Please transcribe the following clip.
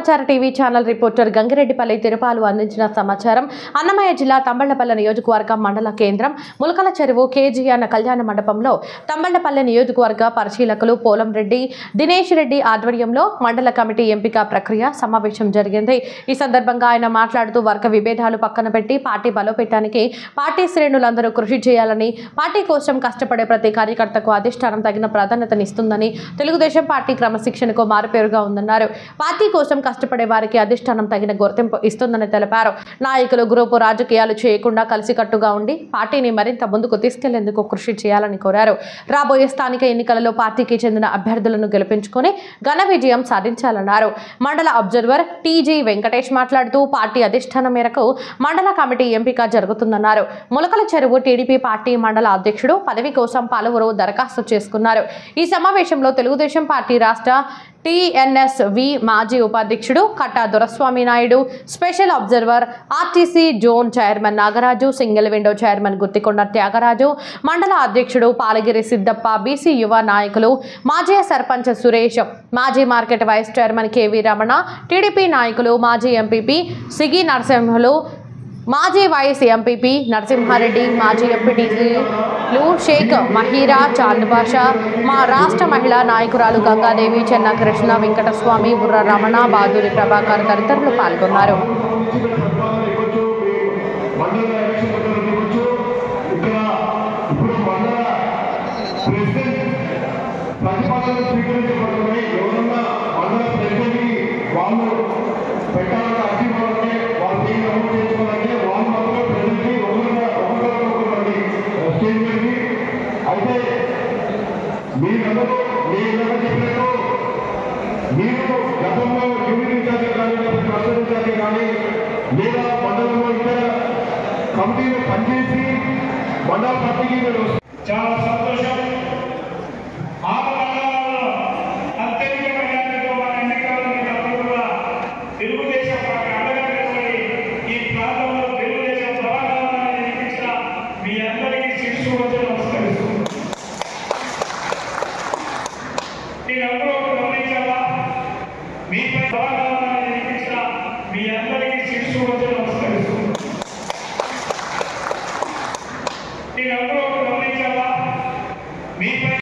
సమాచార TV channel reporter Gangireddipalli Tirupalu అందించిన సమాచారం. అన్నమయ్య జిల్లా తంబళ్లపల్లి నియోజకవర్గం మండల కేంద్రం ములకల చెరువు కేజీఎన్ కళ్యాణ మండపంలో తంబళ్లపల్లి నియోజకవర్గ పరిశీలకులు పోలంరెడ్డి దినేష్ రెడ్డి ఆధ్వర్యంలో మండల కమిటీ ఎంపిక ప్రక్రియ సమావేశం జరిగింది. ఈ సందర్భంగా ఆయన మాట్లాడుతూ వర్గ విభేదాలు పక్కన పెట్టి పార్టీ బలోపేతానికి పార్టీ శ్రేణులందరూ కృషి చేయాలని, పార్టీ కోసం కష్టపడే ప్రతి కార్యకర్తకు అధిష్టానం తగిన ప్రాధాన్యతనిస్తుందని, తెలుగుదేశం పార్టీ క్రమశిక్షణకు మారుపేరుగా ఉందన్నారు. పార్టీ కోసం కష్టపడే వారికి అధిష్టానం తగిన గుర్తింపు ఇస్తుందని తెలిపారు. నాయకులు గ్రూపు రాజకీయాలు చేయకుండా కలిసికట్టుగా ఉండి పార్టీని మరింత ముందుకు తీసుకెళ్లేందుకు కృషి చేయాలని కోరారు. రాబోయే స్థానిక ఎన్నికలలో పార్టీకి చెందిన అభ్యర్థులను గెలిపించుకొని ఘన విజయం సాధించాలన్నారు. మండల అబ్జర్వర్ టీజీ వెంకటేష్ మాట్లాడుతూ పార్టీ అధిష్టానం మేరకు మండల కమిటీ ఎంపిక జరుగుతుందన్నారు. ములకల చెరువు టీడీపీ పార్టీ మండల అధ్యక్షుడు పదవి కోసం పలువురు దరఖాస్తు చేసుకున్నారు. ఈ సమావేశంలో తెలుగుదేశం పార్టీ రాష్ట్ర టీఎన్ఎస్వి మాజీ ఉపాధ్యక్షుడు Katta Doraswamy Naidu, special observer RTC zone chairman Nagaraju, single window chairman Guttikonda Thyagaraju, మండల అధ్యక్షుడు పాలగిరి సిద్దప్ప, బీసీ యువ నాయకులు మాజీ సర్పంచ్ సురేష్, మాజీ market vice chairman KV Ramana, TDP నాయకులు మాజీ ఎంపీపీ సిగి నరసింహులు, మాజీ వైస్ ఎంపీపీ నరసింహారెడ్డి, మాజీ ఎంపీటీసీలు షేక్ మహీరా, చాంద్బాషా, మా రాష్ట్ర మహిళా నాయకురాలు గంగాదేవి, చెన్న కృష్ణ, వెంకటస్వామి, బుర్ర రమణ, బాదూరి ప్రభాకర్ తదితరులు పాల్గొన్నారు. మీరు గతంలో యూనిట్ కానీ లేదా మండలంలో ఇతర కమిటీలు పనిచేసి మండల పార్టీకి చాలా సంతోషం. ఆ మండలంలో అత్యధిక మెజారిటీతో మన ఎన్నికల్లో కూడా తెలుగుదేశం పార్టీ అండగా ఈ ప్రాంతంలో తెలుగుదేశం ప్రభావాన్ని ఎన్నికల మీ అందరికీ శిక్షు వచ్చి నమస్కరిస్తుంది. మీరందరూ గమనించాలా, మీపై ప్రభావాన్ని ఎన్నికల మీ అందరికీ శిక్షు వచ్చి నమస్కరిస్తుంది. మీరందరూ గమనించాలా, మీపై